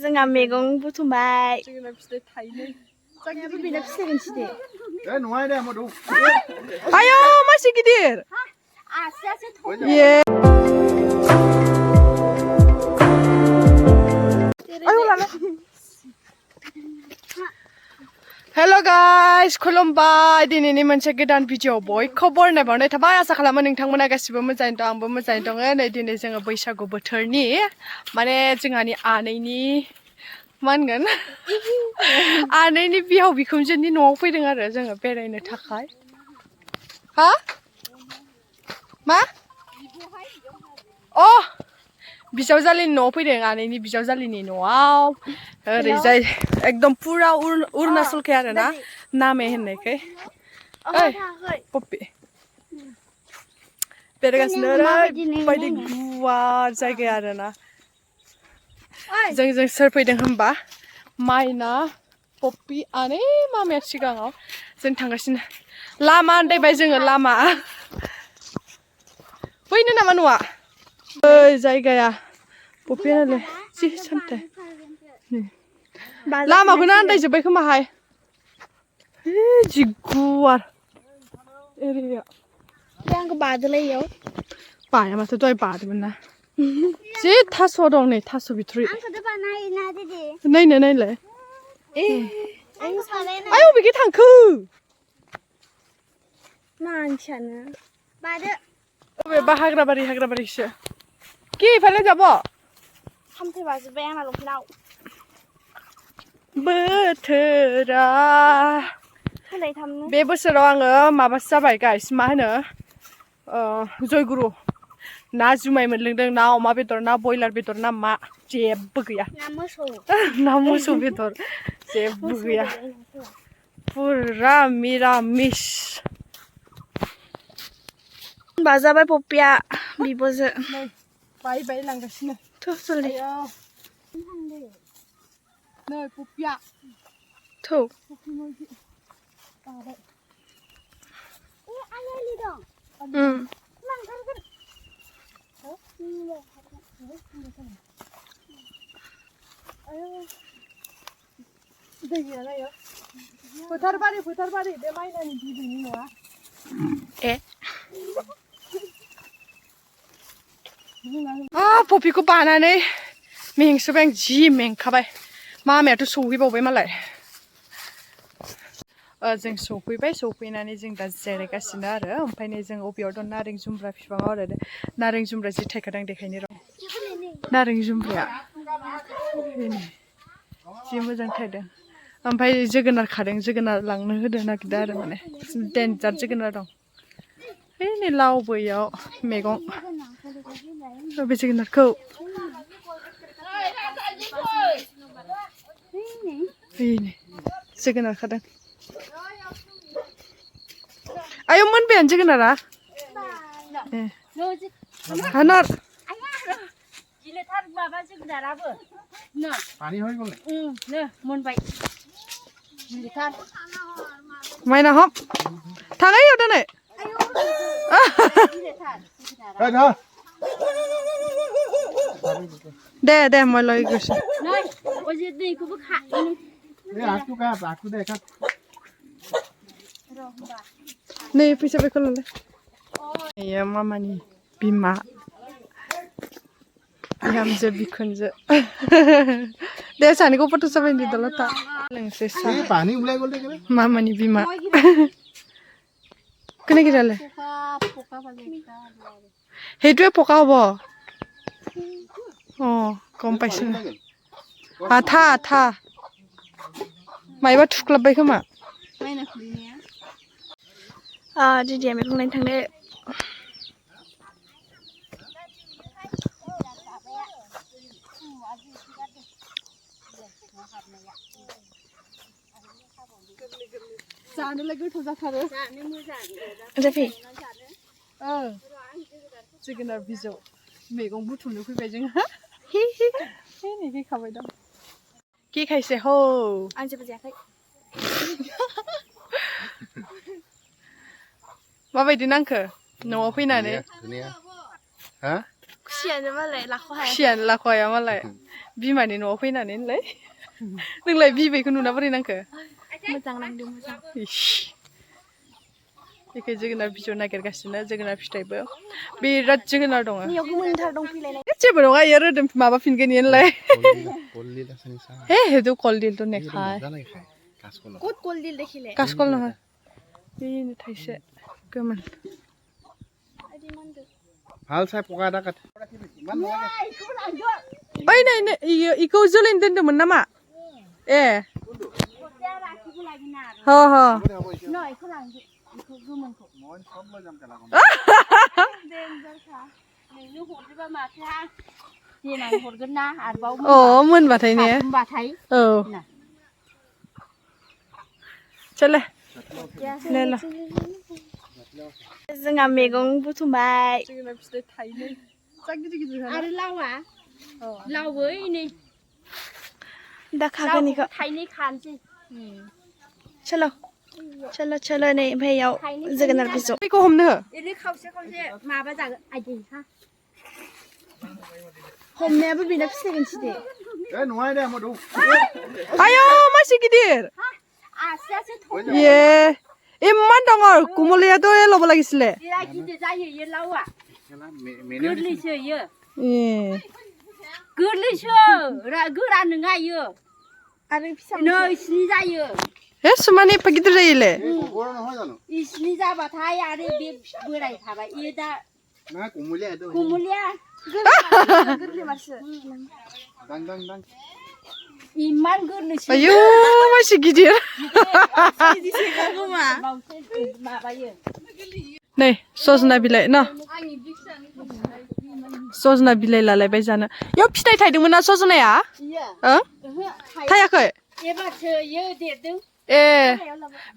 जोंहा मैगं बुथुमबाय जोंना फिथाइ थाइनै जायगायाबो बेना फिथाइ गोनसि दे नङा दे मधु आयौ मासे गिदिर आसियासो ये आयौ लाला हेल' गाइस खुलुमबाय दिनैनि मोनसे गोदान भिडिअ बयखौबो बरायनाय थाबाय आसा खालामो नोंथांमोना गासिबो मोजाङै दं आंबो मोजाङै दङ नै दिनै जोङो बैसागु बोथोरनि माने जोंहानि आनैनि मा होनगोन आनैनि बिहाव बिखुनजोनि न'आव फैदों आरो जोङो बेरायनो थाखाय हा मा अ बिजावजालिनि न'आव फैदों आनैनि बिजावजालिनि न'आव ओरैजाय एकदम पुरा अरुणाचलखाय आरो ना नामे होननायखाय ओइ पप्पि बेरायगासिनो ओरैबायदि गुवार जायगाया आरो ना जों सोर फैदों होनबा माइना पप्पि आनै मामाया सिगाङाव जों थांगासिनो लामा आन्दायबाय जोङो लामा फैनो नामा न'आ ओइ जायगाया पप्पियालाय जि सान्थाय लामाखौनो आन्दायजोब्बाय खोमाहाय जि गुवार एरिया आंखौ बादोलाय इयाव बाया माथो दहाय बादोंमोन ना जि थास' दं नै थास' बिथुरि नायनो नायलाय आयौ बेखि थांखो मानसियानो बादो बबेबा हाग्राबारिसो कि इफाले যাব सामथाय बाजोब्बाय आंना लंपेन्टाव बोथोरा सोलायथामनो बे बोसोराव आङो माबासो जाबाय गाइस मा होनो जयगुरु ना जुमाय मोनलोंदों ना अमा बेदर ना बयलार बेदर ना मा जेबो गैया ना मोसौ बेदर जेबो गैया पुरा मिरामिस बाजाबाय पप्पिया बिब'जो बाय लांगासिनो थ' जल्दि नै पप्पिया थौ फोथारबारि बे माइनानि बिबैनि न'आ ए पप्पिखौ बानानै मेंसोबाय आं जि मेंखाबाय मामायाथ' सौहैबावबाय मालाय जों सौफैनानै जों दा जिरायगासिनो आरो ओमफ्राय नै जों अबेयाव दं नारें जुमब्रा बिफाङाव आरो नारें जुमब्रा जि थायखादों देखायनो र' नारें जुमब्राया जि मोजां थायदों ओमफ्राय जोगोनार खादों जोगोनार लांनो होनो नागिरदों आरो माने देन्जार जोगोनार दं है नै लावबो इयाव मैगं बे जोगोनारखौ जोगोनार खादों आयौ मोनबायानो जोगोनारा हानार गिलेथार माबा जोगोनाराबो पानी होई बोले मोनबाय गिलेथार माइना हम थाङै याव दोनै दे মই লৈ গৈছো नै फैसा बेखौ लालाय बेयो मामानि बिमा बिहामजो बिखुनजो दे सानैखौ फट' साफायनो दल'था लोंसै सा मामानि बिमा কেনেকৈ দিলে সেইটোৱে পকা হ'ব অঁ গম পাইছোঁ আঠা मायबा थुख्लाबबाय खोमा दिदिया मैगं लायनो थांनो जानोलाय गोथाव जाथारो जाफै जोगोनार बिजौ मैगं बुथुमनो फैबाय जोङो नै फैखाबाय दं कि खायसे हो आं जेबो जायाखै माबायदि नांखो न'आव फैनानै हा खुसियानो मालाय लाख' हाया खुसियानो लाख' हाया मालाय बिमानि न'आव फैनानैलाय नोंलाय बिबैखौ नुना बोरै नांखो मोजां नांदों मोजां बेखौ जोगोनार बिजौ नागिरगासिनो जोगोनार फिथाइबो बिराद जोगोनार दङ नैयाव गोमोनथार दं फैलायनाय जेबो नङा इयो रोदोम माबाफिनगोन इयोलाय हे हेदु कलडिल तो नेखाय कत कलडिल देखिले कासकल नङा बेनो थाइसे गोमोन ভাল চাই পকা এটা কাটি ओइ नै नै इखौ जोलैनो दोन्दोंमोन नामा ए ह ह अ मोनबाथाय ने औ चले ले ला जोंहा मैगं बुथुमबाय जोगोनार फिथाइ थाइनै जा गिदिर गिदिर आरो लावा लावबो नै दा खागोनिखौ थाइनै खानोसै चलो चलो चलो नै ओमफ्राय इयाव जोगोनार बिजौ बेखौ हमनो हो एरै खावसे खावसे माबा जागोन आइदै हा हमनायाबो बेना फिसायगोनसो दे ए नङा दे मदु आयौ मासि गिदिर आसियासो ये इमान डाঙৰ कुमलियाটো ল'ব লাগিছিলে बिराद गिदिर जायो इयो लावा गोरलैसो इयो गोरलैसो गोरा नङा इयो आरो फिसा नै इसिनि जायो हे सुमानि एफा गिदिर जायोले इसिनि जाबाथाय आरो बे बोराय थाबाय इयो दा ना कुमुलिया itu कुमुलिया गोरलै मारसो दां दां दां इमान गोरलैसो आयौ मासि गिदिर माबायो नै सजना बिलाइ न सजना बिलाइ लालायबाय जानो याव फिथाइ थाइदोंमोन ना सजनाया ओं थायाखै एबारसो इयो देरदों ए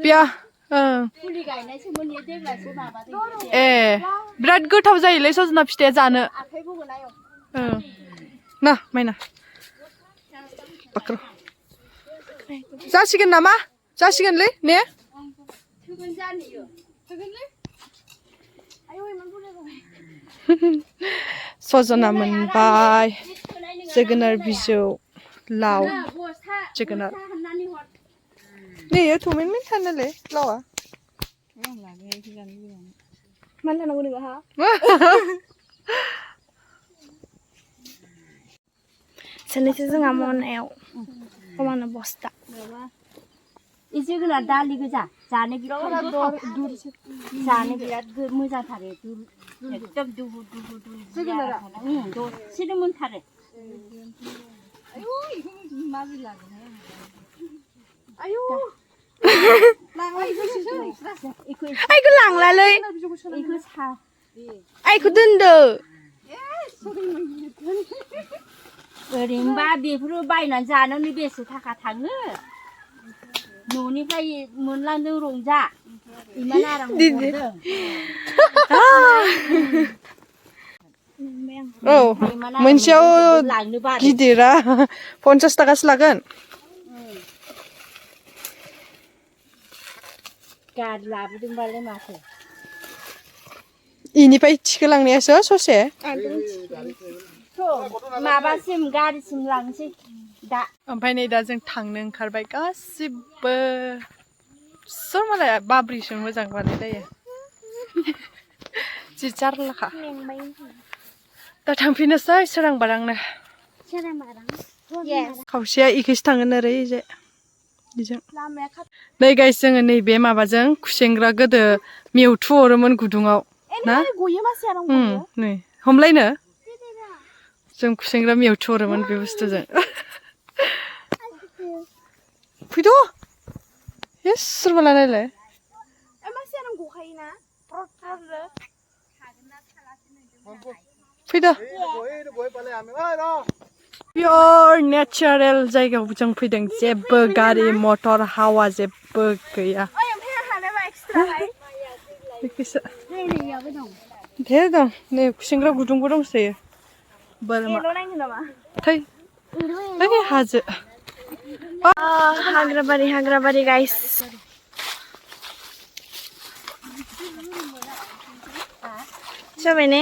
बिया ओं फुलि गायनायसोमोन इयो देग्लायसो माबादों ए बिराद गोथाव जायोलै सजना फिथाइया जानो आखाइ बगोनाय ओं ना माइना बाक्र जासिगोन नामा जासिगोनलै ने थोगोन जानियो थोगोनलै आयौ इमान बुरजा जाबाय सजना मोनबाय जोगोनार बिजौ लाव जोगोनार नै थमेनमेन थानोलै लावा मानो लानांगौ नोङो हा सोनैसो जोंहा मनायाव कमानो बस्ता इ जोगोनार दालि गोजा जानो बिराद जानो बिराद मोजांथार एकदम दुहु दुहु दुहु जोगोनारा दसेनो मोनथारो आयौ आइखौ लांलालै इखौ सा आइखौ दोनदो ओरैनोबा बेफोरो बायनानै जानोनो बेसे थाखा थाङो न'निफ्राय मोनलांदों रंजा इमान आराम हरदों औ मोनसेयाव गिदिरा 50 थाखासो लागोन गारि लाबोदोंबालाय माथो इनिफ्राय थिखोलांनायासो ससे माबासिम गारिसिम लांसै दा ओमफ्राय नै दा जों थांनो ओंखारबाय गासिबो सोर मालाय बाब्रिसो मोजां बानायलायो जि जारलाखा दा थांफिननोसै सोरांबारांनो खावसेया इखैसो थांगोन ओरै जे बिजों नै गाइस जोङो नैबे माबाजों खुसेंग्रा गोदो मेवथु हरोमोन गुदुङाव ना नै हमलायनो जों खुसेंग्रा मेवथु हरोमोन बे बुस्थुजों फैद' हे सोरबा नायलाय फैद' पियर नेचारेल जायगायाव जों फैदों जेबो गारि मटर हावा जेबो गैया धेर दं नै खुसेंग्रा गुदुंबो दंसोयो बोरमा थै हाजो हाग्राबारि गाइस जाबाय ने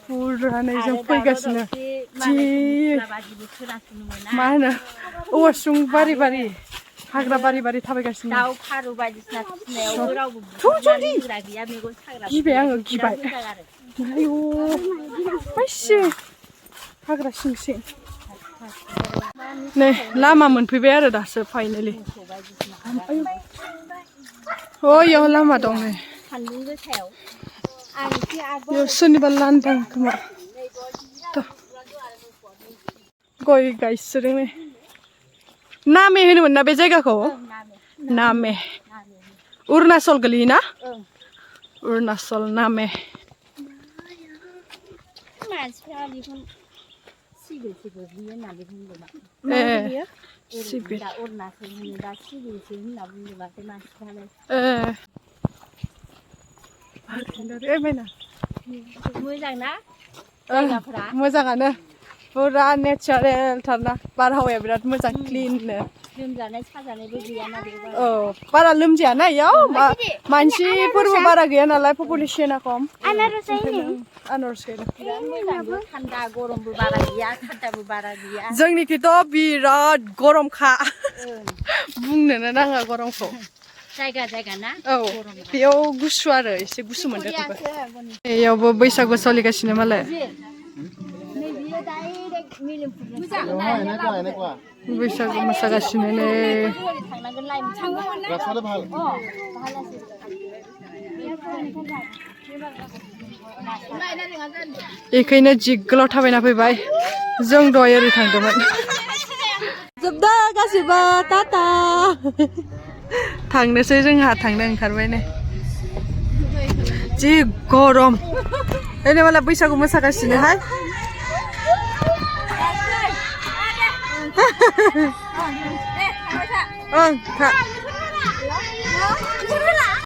फुरानै जों फैगासिनो जि मा होनो औवासुं बारि बारि हाग्रा बारि बारि थाबायगासिनो दाउ फारौ बायदिसिना फिसिनायावबो रावबो बुंग्रा गैया मेगन साग्रा गिबाय आङो गिबाय आयौ माइसि हाग्रा सिं सिं नै लामा मोनफैबाय आरो दासो फाइनालि अ इयाव लामा दं नै सान्दुं गोसायाव इयाव सोरनिबा लांदां खोमा गय गायसोदों नै नामे होनोमोन ना बे जायगाखौ नामे अरुणाचल गोलैयोना अरुणाचल नामे मानसिफ्रा बेखौ सिबिल सिबिल बियो होननानै बुंदोंमोन सिबिल दा अरुणाचल होनो दा सिबिलसो होनना बुंदों माथो मानसिफ्रालाय मोजां ना जायगाफोरा मोजाङानो पुरा नेचारेल थारना बारहावाया बिराद मोजां क्लिननो लोमजानाय साजानायबो गैयाना बेयाव औ बारा लोमजायाना इयाव मानसिफोरबो बारा गैया नालाय पपुलेसना खम आनारस बिराद मोजां थान्दा गरमबो बारा गैया थान्दाबो बारा गैया जोंनिखिथ' बिराद गरमखा बुंनोनो नाङा गरमखौ जायगा जायगा ना औ बेयाव गुसु आरो एसे गुसु मोनदों बेयावबो बैसागु सोलिगासिनो मालाय बैसागु मोसागासिनो नै बेखायनो जि गोलाव थाबायना फैबाय जों दहाय ओरै थांदोंमोन जोबदा गासिबो टाटा थांनोसै जोंहा थांनो ओंखारबाय नै जि गरम ओरै माला बैसागु मोसागासिनोहाय ओं